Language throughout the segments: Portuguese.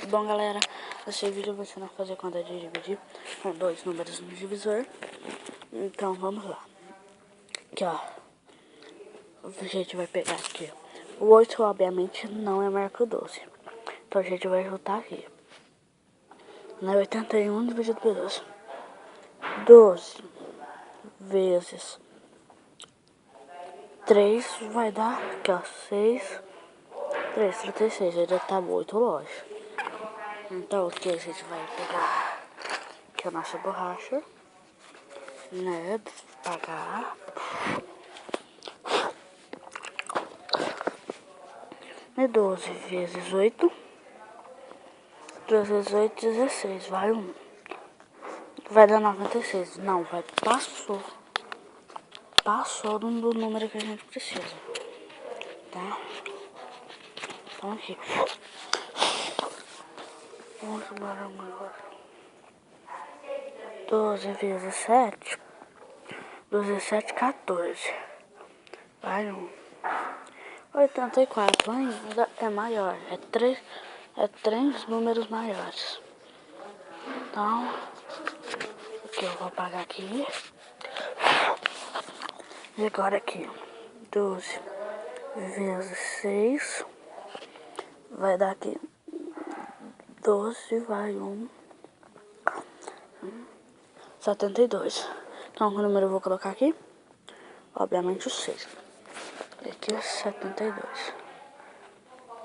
Bom, galera, esse vídeo eu vou ensinar a fazer conta de dividir com dois números no divisor. Então, vamos lá. Aqui, ó. A gente vai pegar aqui. O 8, obviamente, não é maior que o 12. Então, a gente vai juntar aqui. Não é 81 dividido por 12. 12 vezes 3 vai dar, aqui, ó, 6. 3, 36. Aí já tá muito longe. Então, aqui a gente vai pegar aqui a nossa borracha, né, pagar. É 12 vezes 8. 2 vezes 8, 16. Vai 1. Vai dar 96. Não, vai, passou. Passou do número que a gente precisa. Tá? Então aqui. Vamos embora agora. 12 vezes 7. 12 vezes 7, 14. Vai 1. 84 ainda é maior. É três números maiores. Então, o que eu vou pagar aqui. E agora aqui. 12 vezes 6. Vai dar aqui 12, vai 72. Então, o número eu vou colocar aqui. Obviamente o 6. E aqui é 72.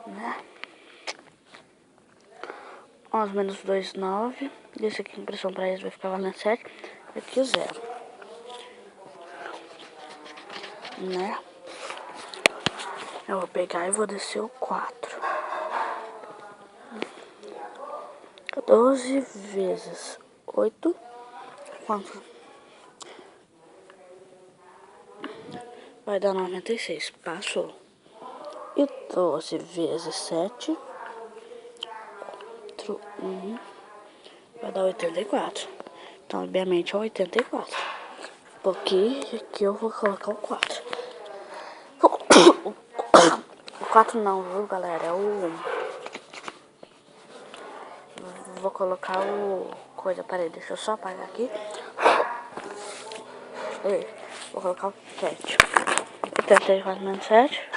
Né? 11 menos 2, 9. E esse aqui, impressão para eles, vai ficar valendo 7. E aqui o 0. Né? Eu vou pegar e vou descer o 4. 12 vezes 8. Quanto? Vai dar 96. Passou. E 12 vezes 7. 1. Vai dar 84. Então, obviamente, é 84. Porque aqui eu vou colocar o 4. O 4 não, viu, galera? É o 1. Vou colocar o coisa, peraí, deixa eu só apagar aqui. Vou colocar o 7. 84 menos 7.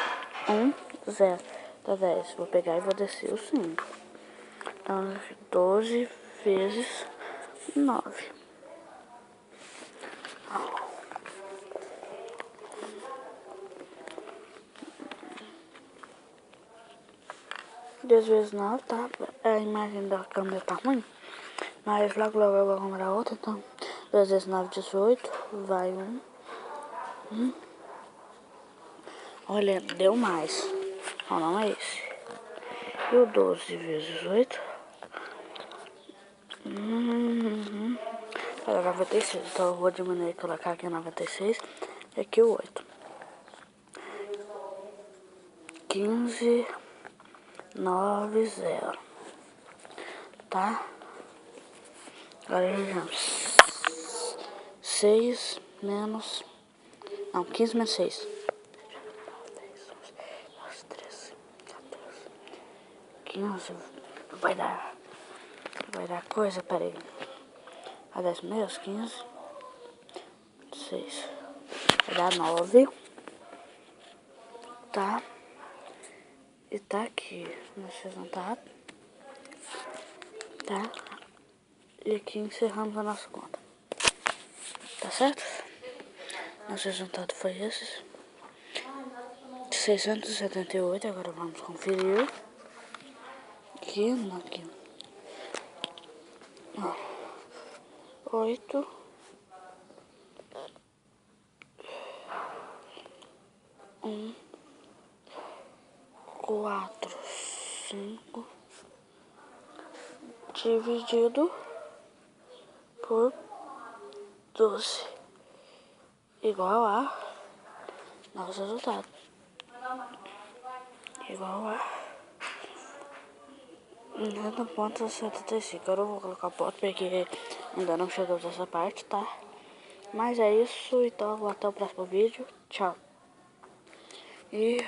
1, 0. Tá 10. Vou pegar e vou descer o 5. Então, 12 vezes 9. 10 vezes 9, tá? A imagem da câmera tá ruim. Mas logo eu vou comprar outra, então. 2 vezes 9, 18. Vai 1. Olha, deu mais. Não, não é esse. E o 12 vezes 8. Vai dar 96. Então eu vou diminuir e colocar aqui 96. E aqui o 8. 15, 9, 0. Tá? Agora vejamos. 6 menos... Não, 15 menos 6. 10, 11, 12, 13, 14, 15. Vai dar coisa, peraí. Vai dar meus 15. 6. Vai dar 9. Tá? E tá aqui. Vocês não tá? Tá? E aqui encerramos a nossa conta. Tá certo? Nosso resultado foi esse. 678. Agora vamos conferir. Aqui. 8. 1. 4. 5. Dividido por 12. Igual a nosso resultado. Igual a 0,75. Agora eu vou colocar o ponto porque ainda não chegou nessa parte, tá? Mas é isso, então até o próximo vídeo. Tchau. E